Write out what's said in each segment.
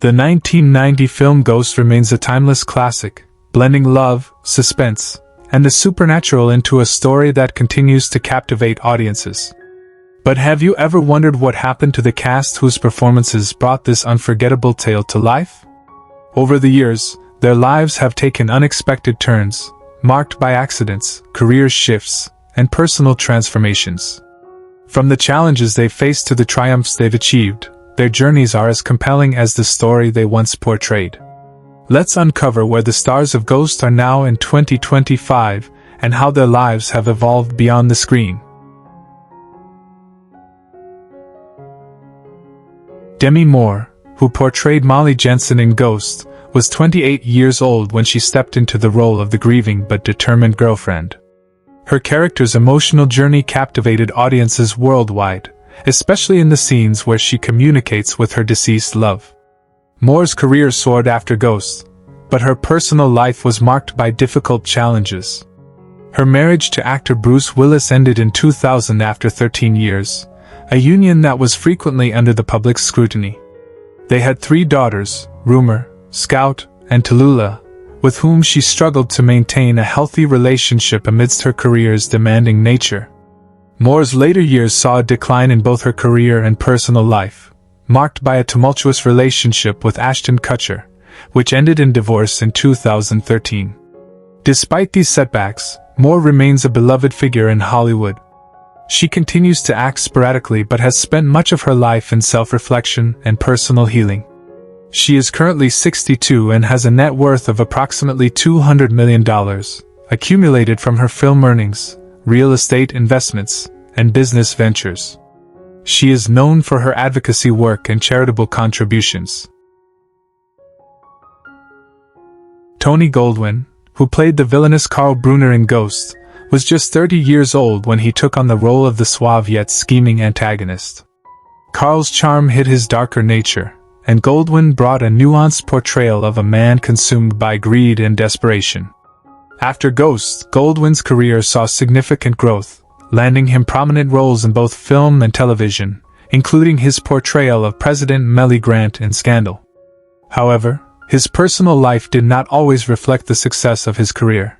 The 1990 film Ghost remains a timeless classic, blending love, suspense, and the supernatural into a story that continues to captivate audiences. But have you ever wondered what happened to the cast whose performances brought this unforgettable tale to life? Over the years, their lives have taken unexpected turns, marked by accidents, career shifts, and personal transformations. From the challenges they've faced to the triumphs they've achieved, their journeys are as compelling as the story they once portrayed. Let's uncover where the stars of Ghost are now in 2025 and how their lives have evolved beyond the screen. Demi Moore, who portrayed Molly Jensen in Ghost, was 28 years old when she stepped into the role of the grieving but determined girlfriend. Her character's emotional journey captivated audiences worldwide, especially in the scenes where she communicates with her deceased love. Moore's career soared after Ghost, but her personal life was marked by difficult challenges. Her marriage to actor Bruce Willis ended in 2000 after 13 years, a union that was frequently under the public's scrutiny. They had 3 daughters, Rumor, Scout, and Tallulah, with whom she struggled to maintain a healthy relationship amidst her career's demanding nature. Moore's later years saw a decline in both her career and personal life, marked by a tumultuous relationship with Ashton Kutcher, which ended in divorce in 2013. Despite these setbacks, Moore remains a beloved figure in Hollywood. She continues to act sporadically but has spent much of her life in self-reflection and personal healing. She is currently 62 and has a net worth of approximately $200 million, accumulated from her film earnings, real estate investments, and business ventures. She is known for her advocacy work and charitable contributions. Tony Goldwyn, who played the villainous Carl Brunner in Ghost, was just 30 years old when he took on the role of the suave yet scheming antagonist. Carl's charm hid his darker nature, and Goldwyn brought a nuanced portrayal of a man consumed by greed and desperation. After Ghost, Goldwyn's career saw significant growth, landing him prominent roles in both film and television, including his portrayal of President Melly Grant in Scandal. However, his personal life did not always reflect the success of his career.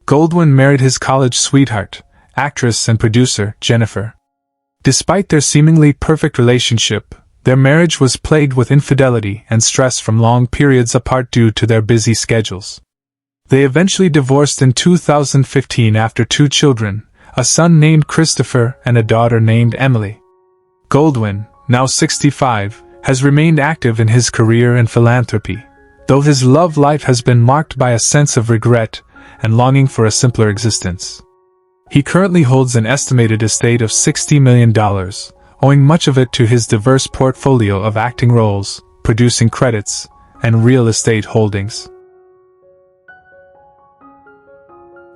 Goldwyn married his college sweetheart, actress and producer Jennifer. Despite their seemingly perfect relationship, their marriage was plagued with infidelity and stress from long periods apart due to their busy schedules. They eventually divorced in 2015 after 2 children, a son named Christopher and a daughter named Emily. Goldwyn, now 65, has remained active in his career and philanthropy, though his love life has been marked by a sense of regret and longing for a simpler existence. He currently holds an estimated estate of $60 million, owing much of it to his diverse portfolio of acting roles, producing credits, and real estate holdings.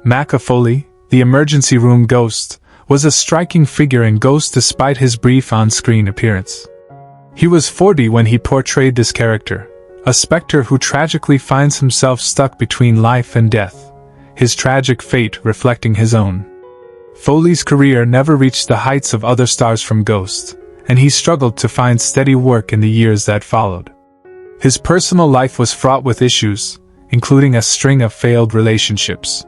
Micah Foley, the emergency room ghost, was a striking figure in Ghost despite his brief on-screen appearance. He was 40 when he portrayed this character, a specter who tragically finds himself stuck between life and death, his tragic fate reflecting his own. Foley's career never reached the heights of other stars from Ghost, and he struggled to find steady work in the years that followed. His personal life was fraught with issues, including a string of failed relationships.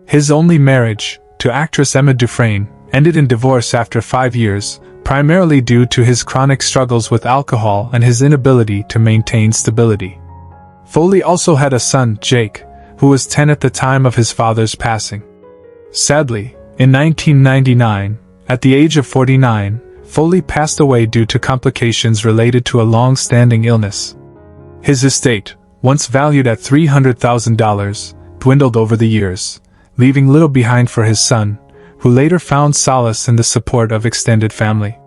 His only marriage, to actress Emma Dufresne, ended in divorce after 5 years, primarily due to his chronic struggles with alcohol and his inability to maintain stability. Foley also had a son, Jake, who was 10 at the time of his father's passing. Sadly, in 1999, at the age of 49, Foley passed away due to complications related to a long-standing illness. His estate, once valued at $300,000, dwindled over the years, leaving little behind for his son, who later found solace in the support of extended family.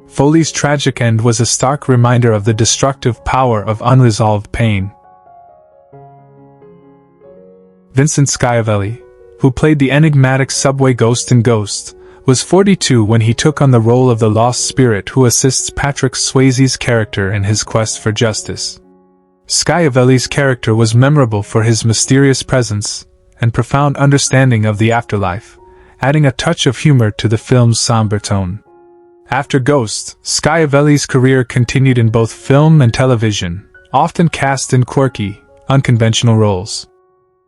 Foley's tragic end was a stark reminder of the destructive power of unresolved pain. Vincent Schiavelli, who played the enigmatic subway ghost in Ghost, was 42 when he took on the role of the lost spirit who assists Patrick Swayze's character in his quest for justice. Schiavelli's character was memorable for his mysterious presence and profound understanding of the afterlife, adding a touch of humor to the film's somber tone. After Ghost, Schiavelli's career continued in both film and television, often cast in quirky, unconventional roles.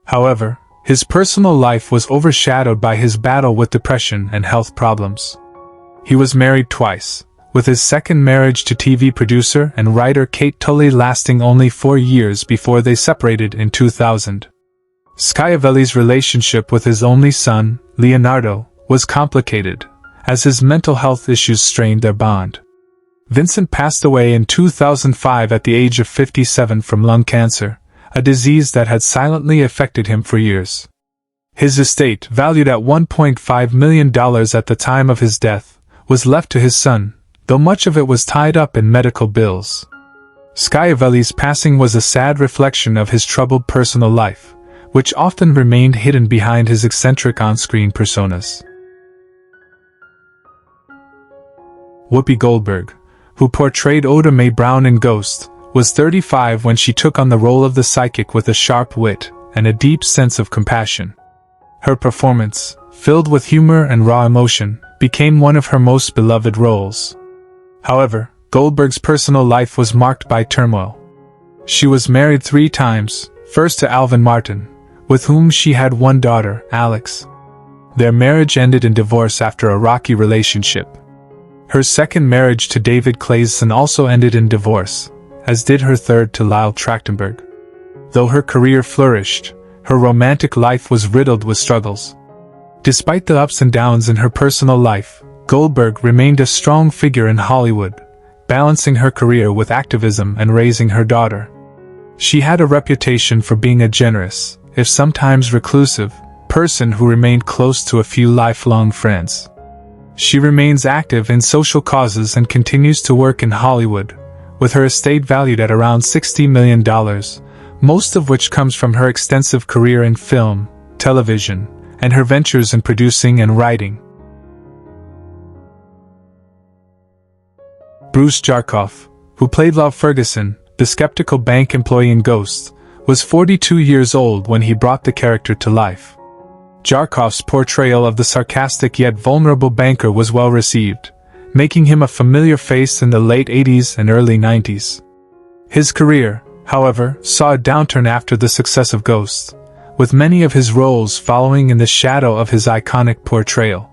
However, his personal life was overshadowed by his battle with depression and health problems. He was married twice, with his second marriage to TV producer and writer Kate Tully lasting only 4 years before they separated in 2000. Schiavelli's relationship with his only son, Leonardo, was complicated, as his mental health issues strained their bond. Vincent passed away in 2005 at the age of 57 from lung cancer, a disease that had silently affected him for years. His estate, valued at $1.5 million at the time of his death, was left to his son, though much of it was tied up in medical bills. Schiavelli's passing was a sad reflection of his troubled personal life, which often remained hidden behind his eccentric on-screen personas. Whoopi Goldberg, who portrayed Oda Mae Brown in Ghost, was 35 when she took on the role of the psychic with a sharp wit and a deep sense of compassion. Her performance, filled with humor and raw emotion, became one of her most beloved roles. However, Goldberg's personal life was marked by turmoil. She was married 3 times, first to Alvin Martin, with whom she had one daughter, Alex. Their marriage ended in divorce after a rocky relationship. Her second marriage to David Clayson also ended in divorce, as did her third to Lyle Trachtenberg. Though her career flourished, her romantic life was riddled with struggles. Despite the ups and downs in her personal life, Goldberg remained a strong figure in Hollywood, balancing her career with activism and raising her daughter. She had a reputation for being a generous, if sometimes reclusive, person who remained close to a few lifelong friends. She remains active in social causes and continues to work in Hollywood, with her estate valued at around $60 million, most of which comes from her extensive career in film, television, and her ventures in producing and writing. Bruce Jarkov, who played Love Ferguson, the skeptical bank employee in Ghost, was 42 years old when he brought the character to life. Jarkov's portrayal of the sarcastic yet vulnerable banker was well received, making him a familiar face in the late 80s and early 90s. His career, however, saw a downturn after the success of Ghost, with many of his roles following in the shadow of his iconic portrayal.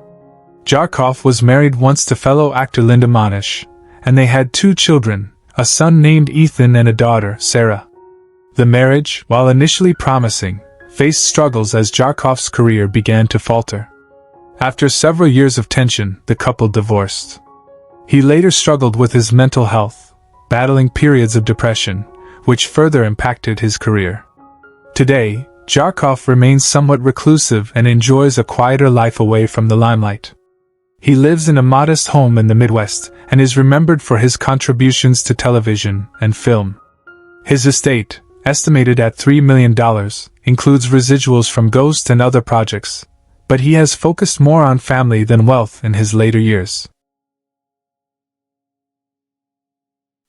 Jarkov was married once to fellow actor Linda Monish, and they had 2 children, a son named Ethan and a daughter, Sarah. The marriage, while initially promising, faced struggles as Jarkov's career began to falter. After several years of tension, the couple divorced. He later struggled with his mental health, battling periods of depression, which further impacted his career. Today, Jarkov remains somewhat reclusive and enjoys a quieter life away from the limelight. He lives in a modest home in the Midwest and is remembered for his contributions to television and film. His estate, estimated at $3 million, includes residuals from Ghost and other projects, but he has focused more on family than wealth in his later years.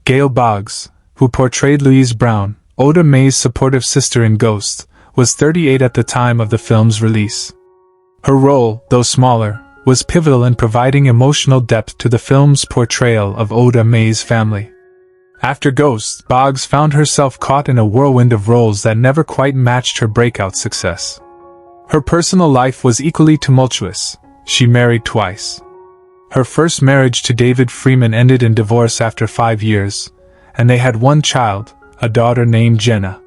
Gail Boggs, who portrayed Louise Brown, Oda Mae's supportive sister in Ghost, was 38 at the time of the film's release. Her role, though smaller, was pivotal in providing emotional depth to the film's portrayal of Oda Mae's family. After Ghost, Boggs found herself caught in a whirlwind of roles that never quite matched her breakout success. Her personal life was equally tumultuous. She married twice. Her first marriage to David Freeman ended in divorce after 5 years, and they had one child, a daughter named Jenna.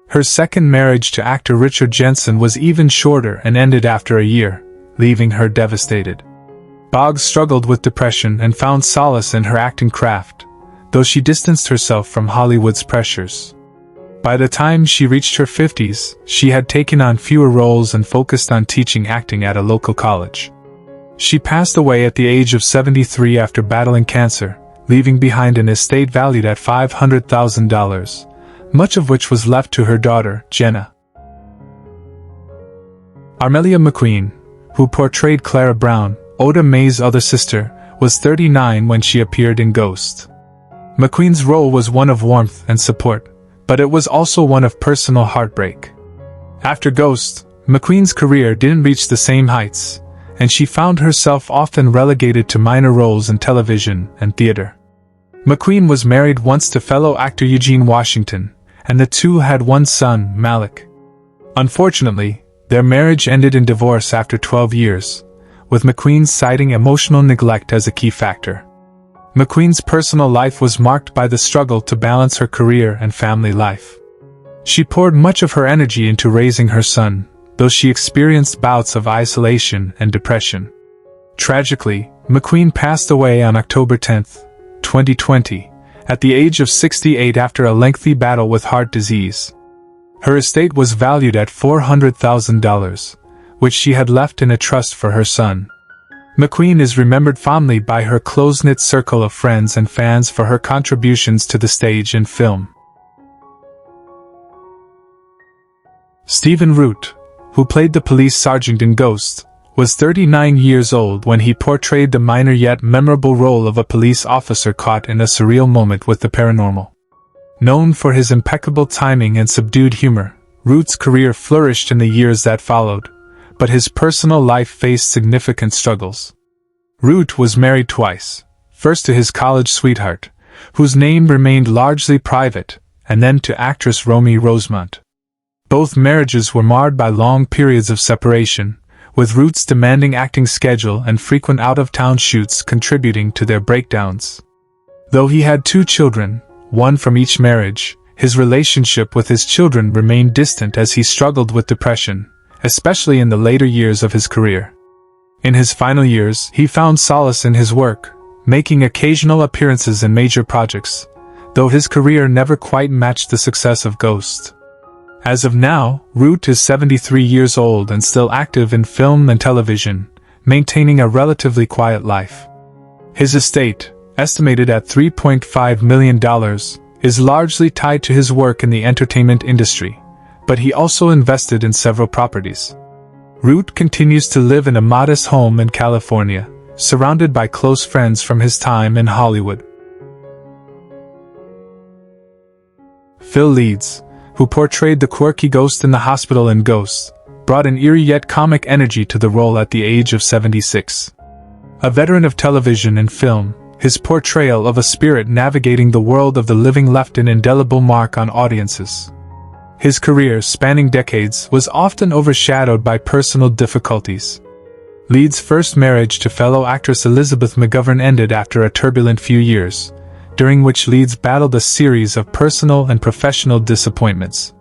Her second marriage to actor Richard Jensen was even shorter and ended after a year, leaving her devastated. Boggs struggled with depression and found solace in her acting craft, though she distanced herself from Hollywood's pressures. By the time she reached her 50s, she had taken on fewer roles and focused on teaching acting at a local college. She passed away at the age of 73 after battling cancer, leaving behind an estate valued at $500,000, much of which was left to her daughter, Jenna. Armelia McQueen, who portrayed Clara Brown, Oda Mae's other sister, was 39 when she appeared in Ghost. McQueen's role was one of warmth and support, but it was also one of personal heartbreak. After Ghost, McQueen's career didn't reach the same heights, and she found herself often relegated to minor roles in television and theater. McQueen was married once to fellow actor Eugene Washington, and the two had one son, Malik. Unfortunately, their marriage ended in divorce after 12 years, with McQueen citing emotional neglect as a key factor. McQueen's personal life was marked by the struggle to balance her career and family life. She poured much of her energy into raising her son, though she experienced bouts of isolation and depression. Tragically, McQueen passed away on October 10, 2020, at the age of 68 after a lengthy battle with heart disease. Her estate was valued at $400,000, which she had left in a trust for her son. McQueen is remembered fondly by her close-knit circle of friends and fans for her contributions to the stage and film. Stephen Root, who played the police sergeant in Ghost, was 39 years old when he portrayed the minor yet memorable role of a police officer caught in a surreal moment with the paranormal. Known for his impeccable timing and subdued humor, Root's career flourished in the years that followed, but his personal life faced significant struggles. Root was married twice, first to his college sweetheart, whose name remained largely private, and then to actress Romy Rosemont. Both marriages were marred by long periods of separation, with Root's demanding acting schedule and frequent out-of-town shoots contributing to their breakdowns. Though he had 2 children, one from each marriage, his relationship with his children remained distant as he struggled with depression, especially in the later years of his career. In his final years, he found solace in his work, making occasional appearances in major projects, though his career never quite matched the success of Ghost. As of now, Root is 73 years old and still active in film and television, maintaining a relatively quiet life. His estate, estimated at $3.5 million, is largely tied to his work in the entertainment industry, but he also invested in several properties. Root continues to live in a modest home in California, surrounded by close friends from his time in Hollywood. Phil Leeds, who portrayed the quirky ghost in the hospital in Ghost, brought an eerie yet comic energy to the role at the age of 76. A veteran of television and film, his portrayal of a spirit navigating the world of the living left an indelible mark on audiences. His career, spanning decades, was often overshadowed by personal difficulties. Leeds' first marriage to fellow actress Elizabeth McGovern ended after a turbulent few years, during which Leeds battled a series of personal and professional disappointments.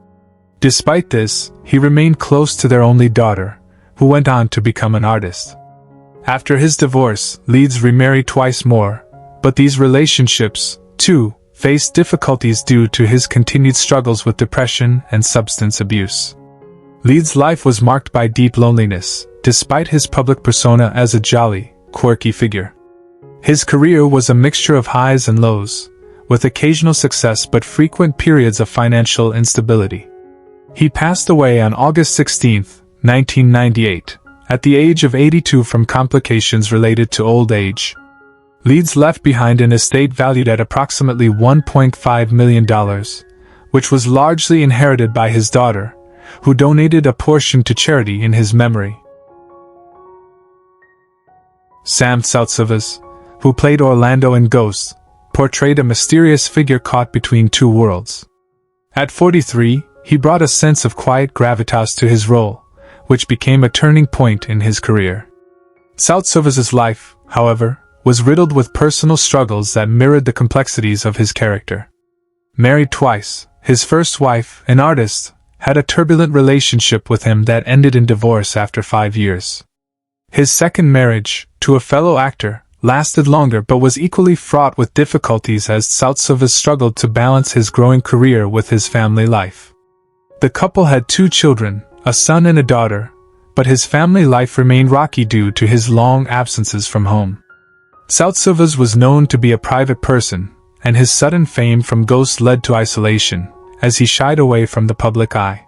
Despite this, he remained close to their only daughter, who went on to become an artist. After his divorce, Leeds remarried twice more, but these relationships, too, faced difficulties due to his continued struggles with depression and substance abuse. Leeds' life was marked by deep loneliness, despite his public persona as a jolly, quirky figure. His career was a mixture of highs and lows, with occasional success but frequent periods of financial instability. He passed away on August 16, 1998, at the age of 82 from complications related to old age. Leeds left behind an estate valued at approximately $1.5 million, which was largely inherited by his daughter, who donated a portion to charity in his memory. Sam Saltzivas, who played Orlando in Ghost, portrayed a mysterious figure caught between two worlds. At 43, he brought a sense of quiet gravitas to his role, which became a turning point in his career. Saltzivas' life, however, was riddled with personal struggles that mirrored the complexities of his character. Married twice, his first wife, an artist, had a turbulent relationship with him that ended in divorce after 5 years. His second marriage, to a fellow actor, lasted longer but was equally fraught with difficulties as Saltzivas struggled to balance his growing career with his family life. The couple had 2 children, a son and a daughter, but his family life remained rocky due to his long absences from home. Saltzivas was known to be a private person, and his sudden fame from Ghost led to isolation, as he shied away from the public eye.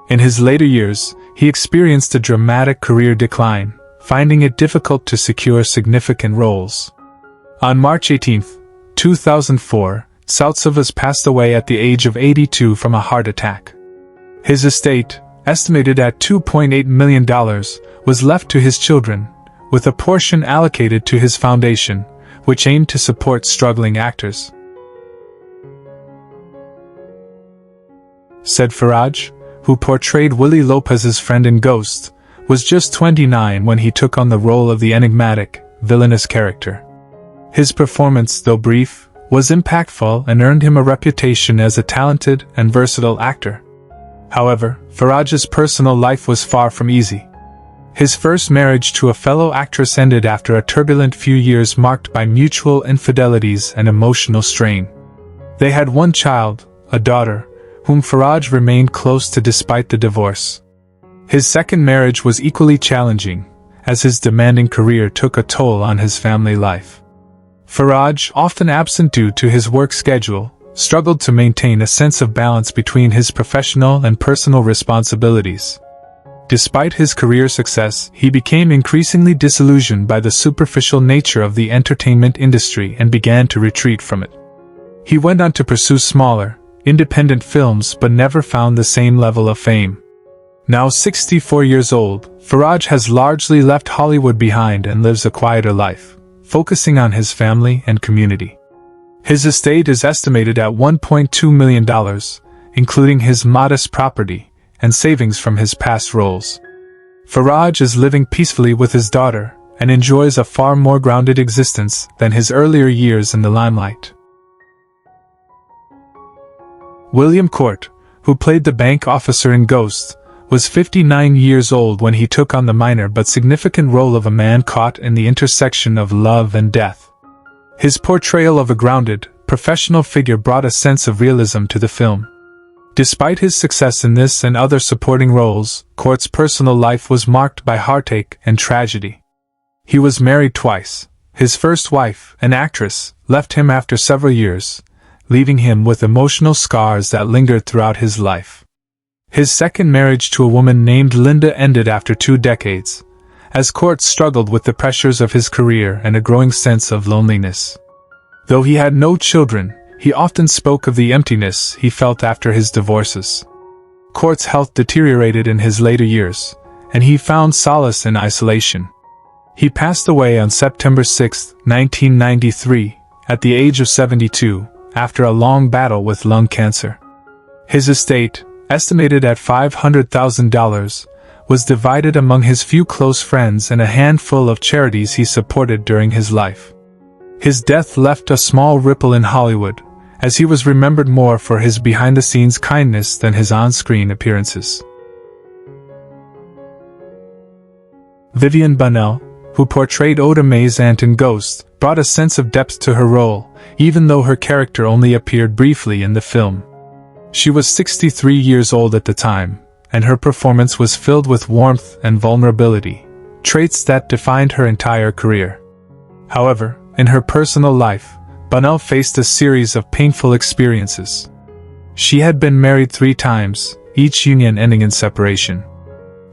In his later years, he experienced a dramatic career decline, finding it difficult to secure significant roles. On March 18, 2004, Saltzivas passed away at the age of 82 from a heart attack. His estate, estimated at $2.8 million, was left to his children, with a portion allocated to his foundation, which aimed to support struggling actors. Said Faraj, who portrayed Willie Lopez's friend in Ghost, was just 29 when he took on the role of the enigmatic, villainous character. His performance, though brief, was impactful and earned him a reputation as a talented and versatile actor. However, Faraj's personal life was far from easy. His first marriage to a fellow actress ended after a turbulent few years marked by mutual infidelities and emotional strain. They had one child, a daughter, whom Faraj remained close to despite the divorce. His second marriage was equally challenging, as his demanding career took a toll on his family life. Faraj, often absent due to his work schedule, struggled to maintain a sense of balance between his professional and personal responsibilities. Despite his career success, he became increasingly disillusioned by the superficial nature of the entertainment industry and began to retreat from it. He went on to pursue smaller, independent films but never found the same level of fame. Now 64 years old, Faraj has largely left Hollywood behind and lives a quieter life, focusing on his family and community. His estate is estimated at $1.2 million, including his modest property and savings from his past roles. Faraj is living peacefully with his daughter and enjoys a far more grounded existence than his earlier years in the limelight. William Court, who played the bank officer in Ghost, was 59 years old when he took on the minor but significant role of a man caught in the intersection of love and death. His portrayal of a grounded, professional figure brought a sense of realism to the film. Despite his success in this and other supporting roles, Court's personal life was marked by heartache and tragedy. He was married twice. His first wife, an actress, left him after several years, leaving him with emotional scars that lingered throughout his life. His second marriage to a woman named Linda ended after 2 decades, as Court struggled with the pressures of his career and a growing sense of loneliness. Though he had no children, he often spoke of the emptiness he felt after his divorces. Court's health deteriorated in his later years, and he found solace in isolation. He passed away on September 6, 1993, at the age of 72, after a long battle with lung cancer. His estate, estimated at $500,000, was divided among his few close friends and a handful of charities he supported during his life. His death left a small ripple in Hollywood, as he was remembered more for his behind-the-scenes kindness than his on-screen appearances. Vivian Bonnell, who portrayed Oda Mae's aunt in Ghost, brought a sense of depth to her role, even though her character only appeared briefly in the film. She was 63 years old at the time, and her performance was filled with warmth and vulnerability, traits that defined her entire career. However, in her personal life, Bonnell faced a series of painful experiences. She had been married 3 times, each union ending in separation.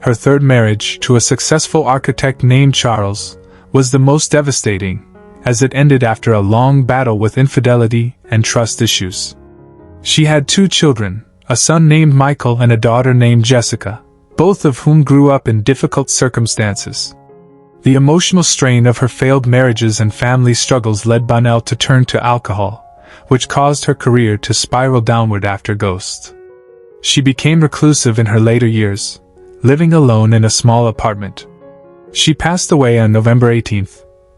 Her third marriage, to a successful architect named Charles, was the most devastating, as it ended after a long battle with infidelity and trust issues. She had 2 children, a son named Michael and a daughter named Jessica, both of whom grew up in difficult circumstances. The emotional strain of her failed marriages and family struggles led Bonnell to turn to alcohol, which caused her career to spiral downward after Ghost. She became reclusive in her later years, living alone in a small apartment. She passed away on November 18,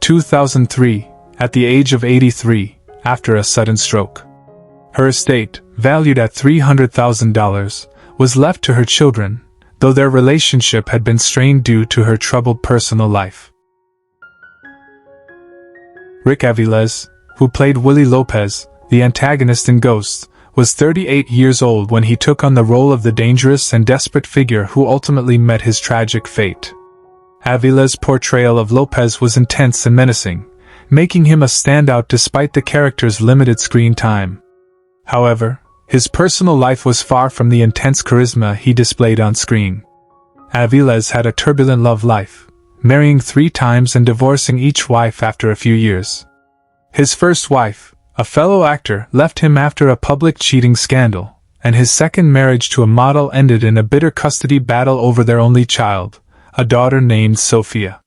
2003, at the age of 83, after a sudden stroke. Her estate, valued at $300,000, was left to her children, though their relationship had been strained due to her troubled personal life. Rick Aviles, who played Willie Lopez, the antagonist in Ghost, was 38 years old when he took on the role of the dangerous and desperate figure who ultimately met his tragic fate. Aviles' portrayal of Lopez was intense and menacing, making him a standout despite the character's limited screen time. However, his personal life was far from the intense charisma he displayed on screen. Aviles had a turbulent love life, marrying 3 times and divorcing each wife after a few years. His first wife, a fellow actor, left him after a public cheating scandal, and his second marriage to a model ended in a bitter custody battle over their only child, a daughter named Sophia.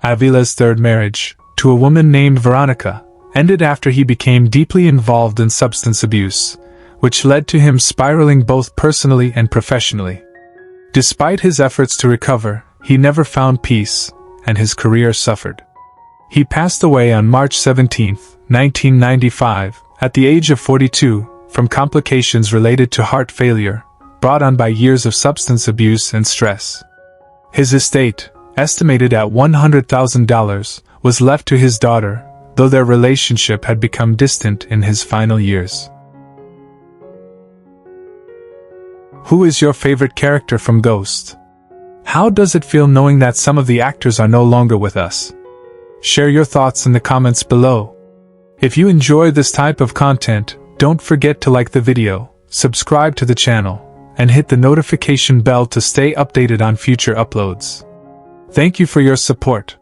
Aviles' third marriage, to a woman named Veronica, ended after he became deeply involved in substance abuse, which led to him spiraling both personally and professionally. Despite his efforts to recover, he never found peace, and his career suffered. He passed away on March 17, 1995, at the age of 42, from complications related to heart failure, brought on by years of substance abuse and stress. His estate, estimated at $100,000, was left to his daughter, though their relationship had become distant in his final years. Who is your favorite character from Ghost? How does it feel knowing that some of the actors are no longer with us? Share your thoughts in the comments below. If you enjoy this type of content, don't forget to like the video, subscribe to the channel, and hit the notification bell to stay updated on future uploads. Thank you for your support.